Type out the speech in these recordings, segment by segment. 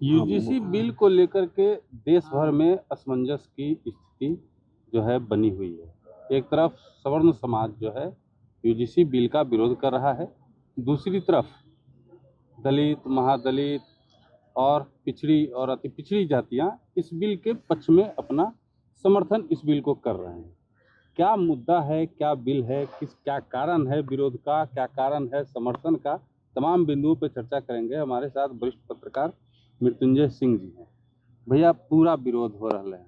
UGC bill को लेकर के देश भर में असमंजस की स्थिति जो है बनी हुई है। एक तरफ सवर्ण समाज जो है यूजीसी बिल का विरोध कर रहा है, दूसरी तरफ दलित, महादलित और पिछड़ी और अति पिछड़ी जातियां इस बिल के पक्ष में अपना समर्थन इस बिल को कर रहे हैं। क्या मुद्दा है, क्या बिल है, क्या कारण है विरोध का, क्या कारण है समर्थन का, तमाम बिंदुओं पर चर्चा करेंगे। हमारे साथ वरिष्ठ पत्रकार मृत्युंजय सिंह जी हैं। भैया, पूरा विरोध हो रहा है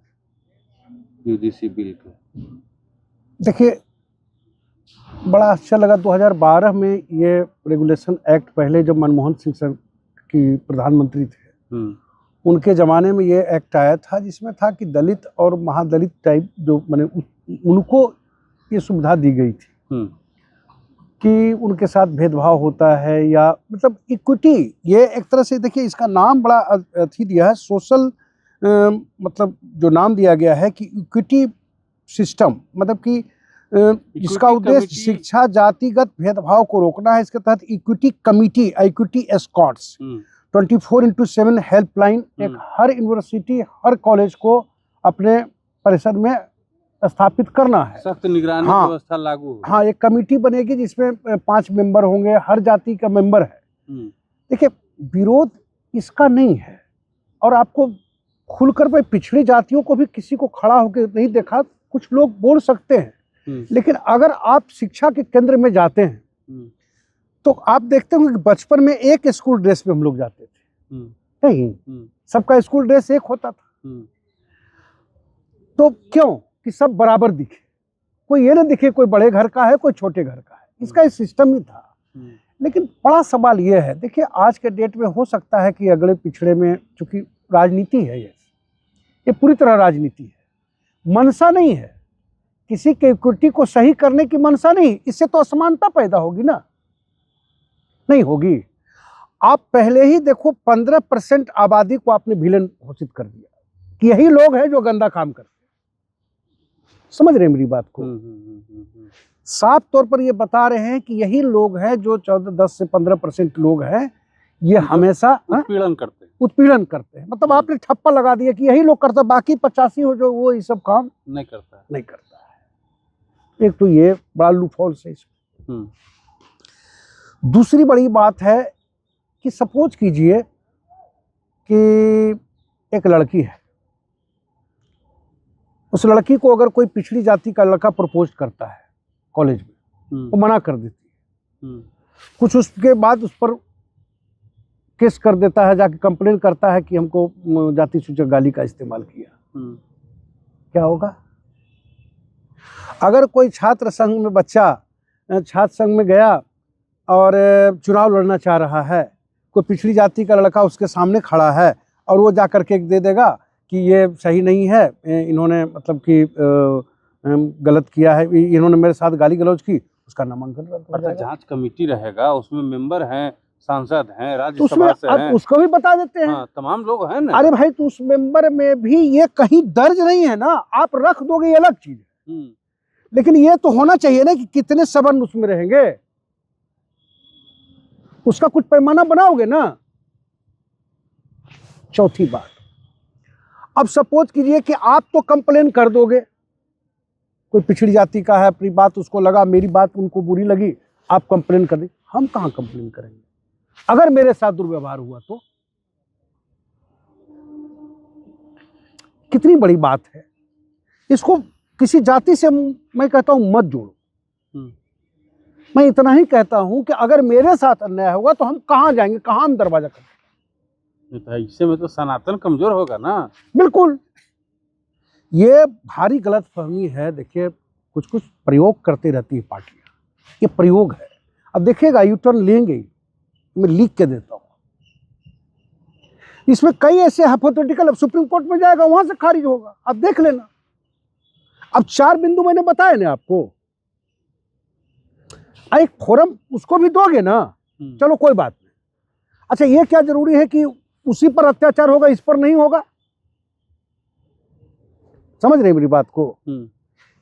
यूजीसी बिल के। देखिए, बड़ा अच्छा लगा 2012 में ये रेगुलेशन एक्ट, पहले जब मनमोहन सिंह सर की प्रधानमंत्री थे उनके ज़माने में ये एक्ट आया था, जिसमें था कि दलित और महादलित टाइप जो माने उनको ये सुविधा दी गई थी कि उनके साथ भेदभाव होता है या मतलब इक्विटी। ये एक तरह से देखिए, इसका नाम बड़ा अथी दिया है, सोशल मतलब जो नाम दिया गया है कि इक्विटी सिस्टम, मतलब कि इसका उद्देश्य शिक्षा जातिगत भेदभाव को रोकना है। इसके तहत equity committee, equity Escorts 24/7 helpline एक हर यूनिवर्सिटी, हर कॉलेज को अपने परिसर में स्थापित करना है। सख्त निगरानी व्यवस्था लागू हो। हाँ, एक कमेटी बनेगी जिसमें 5 मेंबर होंगे, हर जाति का मेंबर है। देखिए, विरोध इसका नहीं है, और आपको खुलकर भाई पिछड़ी जातियों को भी किसी को खड़ा होकर नहीं देखा। कुछ लोग बोल सकते हैं, लेकिन अगर आप शिक्षा के केंद्र में जाते हैं तो आप देखते होंगे कि बचपन में एक स्कूल ड्रेस में हम लोग जाते थे, नहीं सबका स्कूल ड्रेस एक होता था। तो क्यों कि सब बराबर दिखे, कोई ये ना दिखे कोई बड़े घर का है कोई छोटे घर का है, इसका एक सिस्टम ही था। लेकिन बड़ा सवाल ये है, देखिए आज के डेट में हो सकता है कि अगले पिछड़े में, चूंकि राजनीति है, ये पूरी तरह राजनीति है, मनसा नहीं है किसी के इक्विटी को सही करने की मनसा नहीं। इससे तो असमानता पैदा होगी ना, नहीं होगी। आप पहले ही देखो 15% आबादी को आपने विलेन घोषित कर दिया कि यही लोग हैं जो गंदा काम करते हैं। समझ रहे हैं मेरी बात को? साफ तौर पर ये बता रहे हैं कि यही लोग हैं जो 10 से 15% लोग हैं, ये हमेशा उत्पीड़न करते हैं। मतलब आपने ठप्पा लगा दिया कि यही लोग करता, बाकी 85 हो जो वो ये सब काम नहीं करता है। एक तो ये बड़ा लूपहोल है इसमें। दूसरी बड़ी बात है कि सपोज कीजिए कि एक लड़की है, उस लड़की को अगर कोई पिछड़ी जाति का लड़का प्रपोज करता है कॉलेज में, वो मना कर देती है। कुछ उसके बाद उस पर केस कर देता है, जाके कंप्लेन करता है कि हमको जाति सूचक गाली का इस्तेमाल किया। क्या होगा? अगर कोई छात्र संघ में बच्चा छात्र संघ में गया और चुनाव लड़ना चाह रहा है, कोई पिछड़ी जाति का लड़का उसके सामने खड़ा है और वो जा कर के दे देगा कि ये सही नहीं है, इन्होंने मतलब कि गलत किया है, इन्होंने मेरे साथ गाली गलौज की, उसका नामांकन रद्द हो जाएगा। जांच कमेटी रहेगा, उसमें मेंबर हैं, सांसद हैं, राज्यसभा से हैं, उसको भी बता देते हैं। हाँ, तमाम लोग हैं ना। अरे भाई, तो उस मेंबर में भी ये कहीं दर्ज नहीं है ना, आप रख दोगे ये अलग चीज है, लेकिन ये तो होना चाहिए ना कि कितने सवर्ण उसमें रहेंगे, उसका कुछ पैमाना बनाओगे ना। चौथी बात, अब सपोज कीजिए कि आप तो कंप्लेन कर दोगे, कोई पिछड़ी जाति का है, अपनी बात उसको लगा, मेरी बात उनको बुरी लगी, आप कंप्लेन कर दें। हम कहां कंप्लेन करेंगे अगर मेरे साथ दुर्व्यवहार हुआ तो? कितनी बड़ी बात है। इसको किसी जाति से मैं कहता हूं मत जोड़ो। मैं इतना ही कहता हूं कि अगर मेरे साथ अन्याय होगा तो हम कहां जाएंगे, कहां हम दरवाजा करेंगे? इससे में तो सनातन कमजोर होगा ना। बिल्कुल, ये भारी गलतफहमी है। देखिए, कुछ कुछ प्रयोग करती रहती है पार्टियां, ये प्रयोग है। अब देखिएगा यू टर्न लेंगे, मैं लिख के देता हूं। इसमें कई ऐसे हाइपोथेटिकल, अब सुप्रीम कोर्ट में जाएगा, वहां से खारिज होगा, आप देख लेना। अब 4 बिंदु मैंने बताए ना आपको, एक फोरम उसको भी दोगे ना, चलो कोई बात नहीं। अच्छा, ये क्या जरूरी है कि उसी पर अत्याचार होगा, इस पर नहीं होगा? समझ रहे मेरी बात को?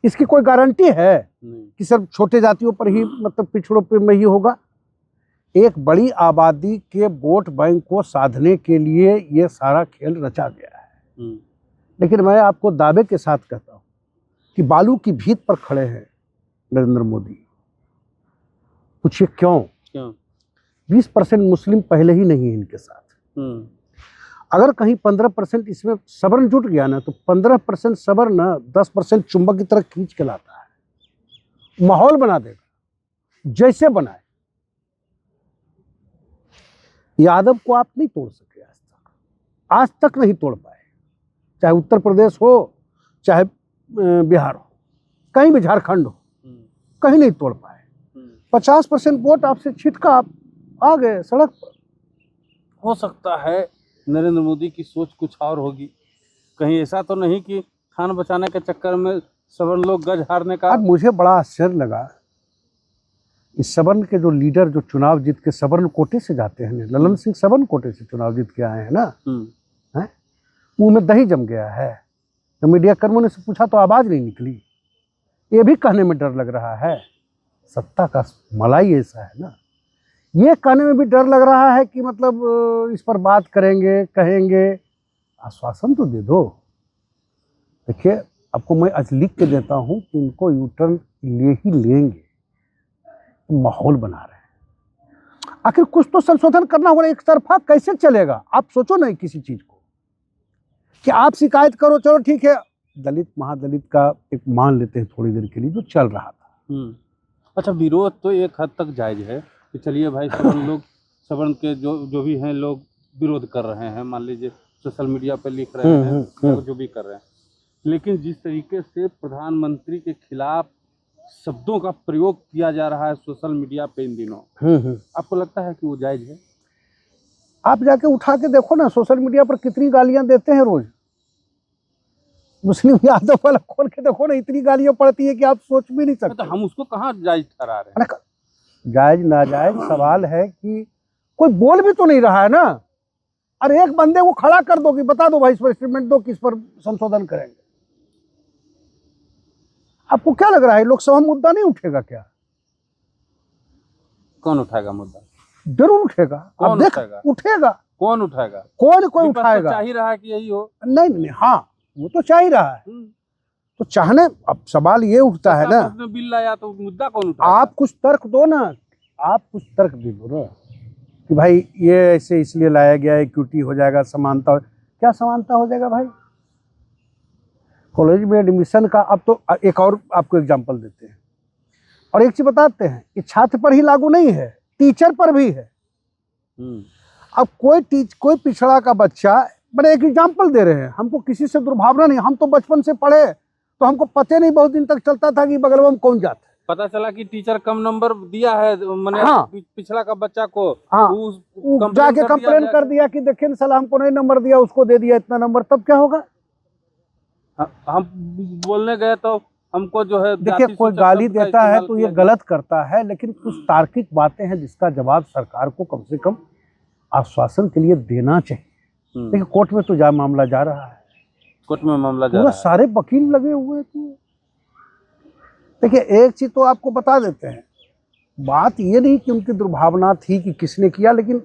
इसकी कोई गारंटी है कि सिर्फ छोटे जातियों पर ही, मतलब पिछड़ों पर में ही होगा? एक बड़ी आबादी के वोट बैंक को साधने के लिए ये सारा खेल रचा गया है। लेकिन मैं आपको दावे के साथ कहता हूं कि बालू की भीत पर खड़े हैं नरेंद्र मोदी। पूछिए क्यों? 20% मुस्लिम पहले ही नहीं है इनके साथ। अगर कहीं 15% इसमें सवर्ण जुट गया ना, तो 15% सवर्ण 10% चुंबक की तरह खींच के लाता है, माहौल बना देगा जैसे बनाए। यादव को आप नहीं तोड़ सके आज तक नहीं तोड़ पाए, चाहे उत्तर प्रदेश हो चाहे बिहार हो, कहीं भी झारखंड हो, कहीं नहीं तोड़ पाए। 50% वोट आपसे छिटका, आप आ गए सड़क पर। हो सकता है नरेंद्र मोदी की सोच कुछ और होगी, कहीं ऐसा तो नहीं कि खान बचाने के चक्कर में सवर्ण लोग गज हारने का। अब मुझे बड़ा आश्चर्य लगा, इस सवर्ण के जो लीडर जो चुनाव जीत के सवर्ण कोटे से जाते हैं, ललन सिंह सवर्ण कोटे से चुनाव जीत के आए हैं ना, मुंह में दही जम गया है। तो मीडिया कर्मियों ने से पूछा तो आवाज नहीं निकली। ये भी कहने में डर लग रहा है, सत्ता का मलाई ऐसा है ना, ये कहने में भी डर लग रहा है कि मतलब इस पर बात करेंगे, कहेंगे। आश्वासन तो दे दो। देखिए, आपको मैं आज लिख के देता हूं कि इनको यूटर्न ले ही लेंगे, माहौल बना रहे हैं। आखिर कुछ तो संशोधन करना होगा, एक तरफा कैसे चलेगा? आप सोचो ना किसी चीज को कि आप शिकायत करो, चलो ठीक है, दलित महादलित का एक मान लेते हैं थोड़ी देर के लिए, जो चल रहा था। अच्छा, विरोध तो एक हद तक जायज है कि चलिए भाई, सवर्ण के जो भी हैं लोग विरोध कर रहे हैं, मान लीजिए सोशल मीडिया पर लिख रहे हैं, जो भी कर रहे हैं, लेकिन जिस तरीके से प्रधानमंत्री के खिलाफ शब्दों का प्रयोग किया जा रहा है सोशल मीडिया पे इन दिनों, आपको लगता है कि वो जायज है? आप जाके उठा के देखो ना, सोशल मीडिया पर कितनी गालियां देते हैं रोज। मुस्लिम यादव वाला खोल के देखो ना, इतनी गालियां पड़ती है कि आप सोच भी नहीं सकते। तो हम उसको कहाँ जायज ठहरा रहे हैं? जायज नाजायज सवाल है कि कोई बोल भी तो नहीं रहा है ना। अरे एक बंदे को खड़ा कर दो कि बता दो भाई, इस पर स्टेटमेंट दो, किस पर संशोधन करेंगे। आपको क्या लग रहा है लोकसभा मुद्दा नहीं उठेगा क्या? कौन उठाएगा मुद्दा? जरूर उठेगा। कौन उठाएगा? उठेगा। कौन उठाएगा? कोई उठाएगा। चाह ही रहा है कि यही हो। नहीं, हाँ वो तो चाह ही रहा है। तो चाहने, अब सवाल ये उठता है ना, बिल लाया तो मुद्दा कौन उठाएगा? आप कुछ तर्क दो ना, आप कुछ तर्क दे दो ना कि भाई ये ऐसे इसलिए लाया गया, इक्विटी हो जाएगा, समानता। क्या समानता हो जाएगा भाई? कॉलेज में एडमिशन का, अब तो एक और आपको एग्जांपल देते हैं और एक चीज बताते हैं, कि छात्र पर ही लागू नहीं है, टीचर पर भी है। अब कोई पिछड़ा का बच्चा, बड़े एक एग्जांपल दे रहे हैं, हमको किसी से दुर्भावना नहीं, हम तो बचपन से पढ़े तो हमको पता नहीं, बहुत दिन तक चलता था कि बगल में कौन जाता है। पता चला कि टीचर कम नंबर दिया है, मैंने पिछड़ा का बच्चा को, जाके कंप्लेन कर दिया कि देखिए साला हमको नहीं नंबर दिया, उसको दे दिया इतना नंबर, तब क्या होगा? हम बोलने गए तो हमको जो है, देखिए कोई गाली देता है तो ये गलत करता है, लेकिन कुछ तार्किक बातें हैं जिसका जवाब सरकार को कम से कम आश्वासन के लिए देना चाहिए। देखिए कोर्ट में तो मामला जा रहा है, कोर्ट में मामला जा रहा है, सारे वकील लगे हुए थे। देखिए एक चीज तो आपको बता देते हैं, बात ये नहीं कि उनकी दुर्भावना थी कि किसने किया, लेकिन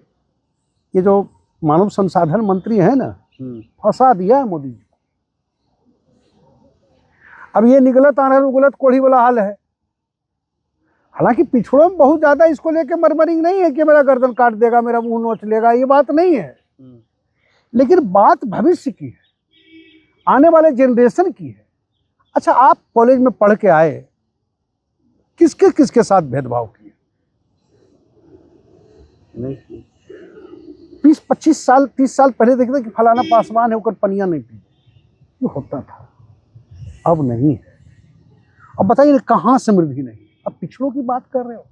ये जो मानव संसाधन मंत्री है ना, फंसा दिया है मोदी जी। अब ये निगलत आनर उगलत कोढ़ी वाला हाल है। हालांकि पिछड़ों में बहुत ज्यादा इसको लेके मरमरिंग नहीं है कि मेरा गर्दन काट देगा, मेरा मुंह नोच लेगा, ये बात नहीं है। लेकिन बात भविष्य की है, आने वाले जनरेशन की है। अच्छा, आप कॉलेज में पढ़ के आए, किसके साथ भेदभाव किए? 20-25 साल 30 साल पहले देखते कि फलाना पासवान है, होकर पनिया नहीं पी, ये होता था। अब नहीं है। अब बताइए कहाँ समृद्धि नहीं? अब पिछड़ों की बात कर रहे हो,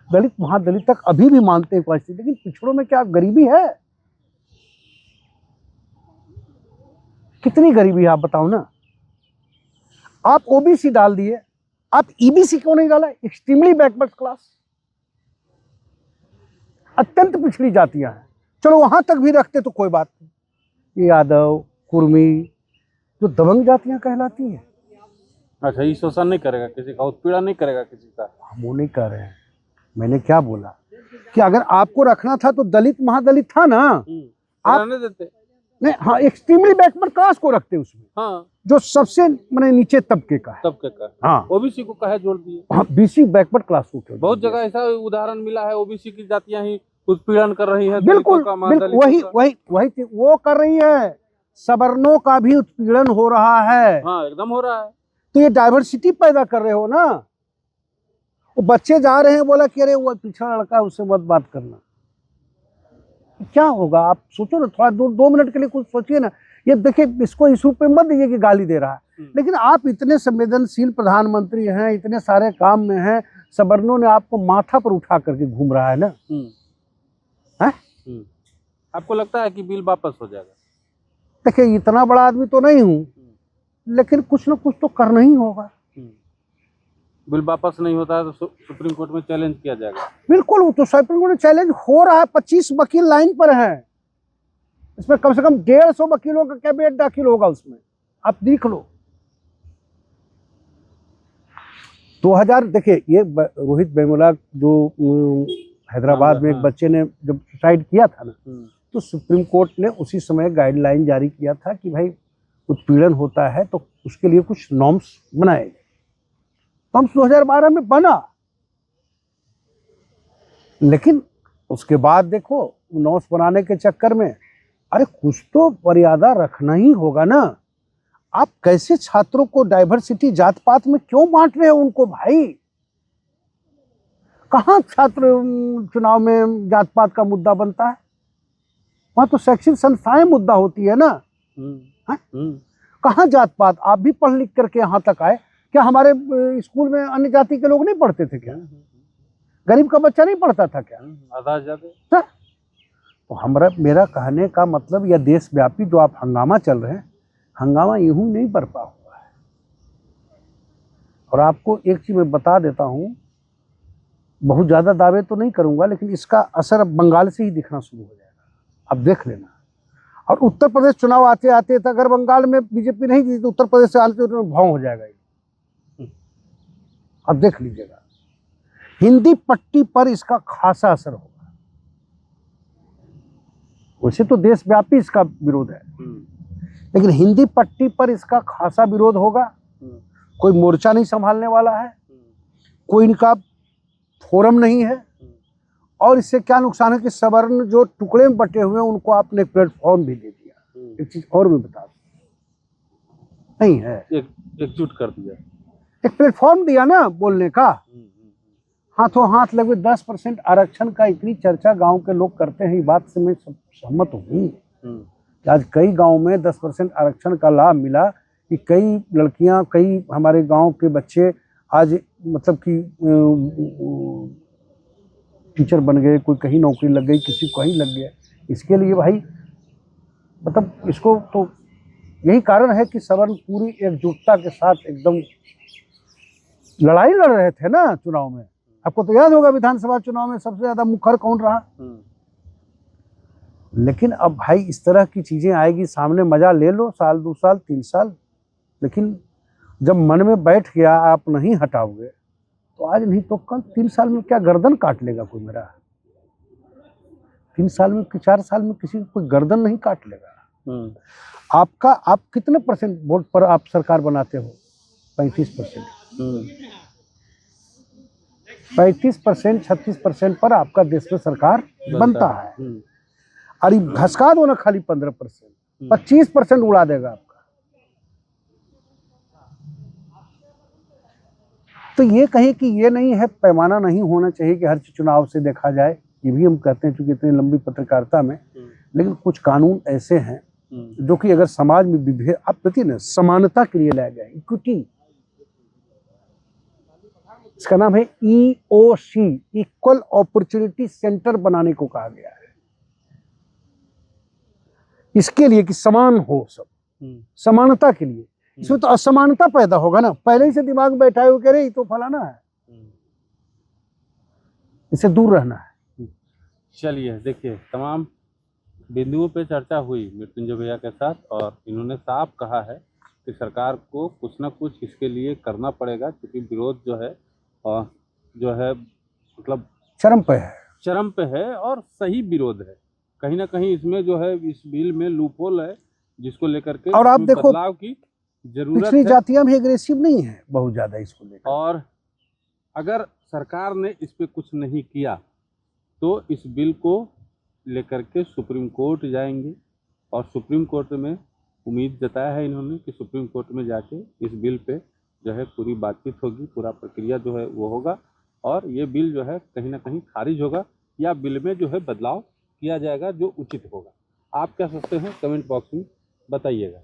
दलित महादलित तक अभी भी मानते हैं परिस्थिति, लेकिन पिछड़ों में क्या गरीबी है? कितनी गरीबी है आप बताओ ना। आप ओबीसी डाल दिए, आप ईबीसी क्यों नहीं डाला? एक्सट्रीमली बैकवर्ड क्लास, अत्यंत पिछड़ी जातियां हैं, चलो वहां तक भी रखते तो कोई बात नहीं। यादव, कुर्मी, जो दबंग जातियां कहलाती हैं। अच्छा, ये शोषण नहीं करेगा किसी का, उत्पीड़न नहीं करेगा किसी का? हम वो नहीं कर रहे हैं, मैंने क्या बोला, कि अगर आपको रखना था तो दलित महादलित था ना, आप रहने देते। नहीं, हाँ, एक्सट्रीमली बैकवर्ड क्लास को रखते उसमें, हाँ, जो सबसे मैंने नीचे तबके का है, तबके का। हाँ, ओबीसी को कहे जोड़ दिए। हाँ, बीसी बैकवर्ड क्लास को क्यों बहुत दिया? जगह ऐसा उदाहरण मिला है, ओबीसी की जातियां ही उत्पीड़न कर रही हैं बिल्कुल, दलितों का, बिल्कुल, महादलितों वही चीज वो कर रही है। सवर्णों का भी उत्पीड़न हो रहा है। का। हाँ, एकदम हो रहा है। तो ये डाइवर्सिटी पैदा कर रहे हो ना। वो बच्चे जा रहे हैं, बोला कि अरे वो पिछड़ा लड़का है, उससे मत बात करना। क्या होगा आप सोचो ना, थोड़ा 2 मिनट के लिए कुछ सोचिए ना। ये देखिए, इसको इशू पे मत दीजिए कि गाली दे रहा है, लेकिन आप इतने संवेदनशील प्रधानमंत्री हैं, इतने सारे काम में हैं, सवर्णों ने आपको माथा पर उठा करके घूम रहा है ना। है? आपको लगता है कि बिल वापस हो जाएगा? देखिए, इतना बड़ा आदमी तो नहीं हूं, लेकिन कुछ ना कुछ तो करना ही होगा। बिल वापस नहीं होता है तो सुप्रीम कोर्ट में चैलेंज किया जाएगा। बिल्कुल, वो तो सुप्रीम कोर्ट में चैलेंज हो रहा है। 25 वकील लाइन पर हैं। इसमें कम से कम 150 वकीलों का कैबिनेट दाखिल होगा उसमें, आप देख लो। 2000 देखिए, ये रोहित वेमुला जो हैदराबाद में एक बच्चे ने जब सुसाइड किया था ना, तो सुप्रीम कोर्ट ने उसी समय गाइडलाइन जारी किया था कि भाई उत्पीड़न होता है तो उसके लिए कुछ नॉर्म्स बनाए गए। नॉर्म्स 2012 में बना, लेकिन उसके बाद देखो नॉर्म्स बनाने के चक्कर में, अरे कुछ तो मर्यादा रखना ही होगा ना। आप कैसे छात्रों को डाइवर्सिटी जात पात में क्यों बांट रहे हो उनको भाई? कहाँ छात्र चुनाव में जात पात का मुद्दा बनता है? वहां तो शैक्षिक संस्थाएं मुद्दा होती है ना। कहाँ जात पात? आप भी पढ़ लिख करके यहाँ तक आए, क्या हमारे स्कूल में अन्य जाति के लोग नहीं पढ़ते थे क्या? गरीब का बच्चा नहीं पढ़ता था क्या? आधा ज्यादा। तो मेरा कहने का मतलब, यह देशव्यापी जो आप हंगामा चल रहे हैं, हंगामा यूं नहीं बरपा हुआ है। और आपको एक चीज मैं बता देता हूं, बहुत ज्यादा दावे तो नहीं करूंगा, लेकिन इसका असर अब बंगाल से ही दिखना शुरू हो जाएगा, अब देख लेना। और उत्तर प्रदेश चुनाव आते आते तो अगर बंगाल में बीजेपी नहीं जीती तो उत्तर प्रदेश से आने से भाव हो जाएगा, अब देख लीजिएगा। हिंदी पट्टी पर इसका खासा असर होगा। वैसे तो देशव्यापी इसका विरोध है, लेकिन हिंदी पट्टी पर इसका खासा विरोध होगा। कोई मोर्चा नहीं संभालने वाला है, कोई इनका फोरम नहीं है। और इससे क्या नुकसान है कि सवर्ण जो टुकड़े में बटे हुए हैं उनको आपने एक प्लेटफॉर्म भी दे दिया। एक चीज और मैं बता दूं, नहीं है, एकजुट कर दिया, एक प्लेटफॉर्म दिया ना बोलने का। हाथों हाथ लगे 10% आरक्षण का इतनी चर्चा गांव के लोग करते हैं, ये बात से मैं सहमत हूँ कि आज कई गांव में 10% आरक्षण का लाभ मिला, कि कई लड़कियां, कई हमारे गांव के बच्चे आज मतलब कि टीचर बन गए, कोई कहीं नौकरी लग गई, किसी को कहीं लग गया। इसके लिए भाई मतलब इसको तो यही कारण है कि सवर्ण पूरी एकजुटता के साथ एकदम लड़ाई लड़ रहे थे ना चुनाव में। आपको तो याद होगा विधानसभा चुनाव में सबसे ज्यादा मुखर कौन रहा। लेकिन अब भाई इस तरह की चीजें आएगी सामने, मजा ले लो, साल 2 साल 3 साल, लेकिन जब मन में बैठ गया आप नहीं हटाओगे तो आज नहीं तो कल 3 साल में क्या गर्दन काट लेगा कोई मेरा? 3 साल में 4 साल में किसी को कोई गर्दन नहीं काट लेगा। आप कितने % वोट पर आप सरकार बनाते हो? 35%। 35% 36% पर आपका देश में सरकार बनता है। और घसका दो ना खाली 15%, 25% उड़ा देगा आपका। तो ये कहें कि ये नहीं है, पैमाना नहीं होना चाहिए कि हर चुनाव से देखा जाए, ये भी हम कहते हैं चूंकि इतनी लंबी पत्रकारिता में। लेकिन कुछ कानून ऐसे हैं जो कि अगर समाज में विभेद, आप देखिए ना, समानता के लिए लाया गया, इक्विटी, इसका नाम है EOC, इक्वल अपॉर्चुनिटी सेंटर बनाने को कहा गया है। इसके लिए कि समान हो सब, समानता के लिए। इसमें तो असमानता पैदा होगा ना, पहले ही से दिमाग में बैठा है, कह रहे तो फलाना है, इससे दूर रहना है। चलिए देखिए, तमाम बिंदुओं पे चर्चा हुई मृत्युंजय भैया के साथ, और इन्होंने साफ कहा है कि सरकार को कुछ ना कुछ इसके लिए करना पड़ेगा, क्योंकि विरोध जो है मतलब चरम पे है, चरम पे है और सही विरोध है। कहीं ना कहीं इसमें जो है इस बिल में लूपहोल है, जिसको लेकर के और आप इसमें देखो, बदलाव की जरूरत पिछड़ी है। जातियां भी एग्रेसिव नहीं है बहुत ज्यादा इसको लेकर। और अगर सरकार ने इस पे कुछ नहीं किया तो इस बिल को लेकर के सुप्रीम कोर्ट जाएंगे, और सुप्रीम कोर्ट में उम्मीद जताया है इन्होंने कि सुप्रीम कोर्ट में जाके इस बिल पे जो है पूरी बातचीत होगी, पूरा प्रक्रिया जो है वो होगा, और ये बिल जो है कहीं ना कहीं खारिज होगा या बिल में जो है बदलाव किया जाएगा जो उचित होगा। आप क्या सोचते हैं कमेंट बॉक्स में बताइएगा।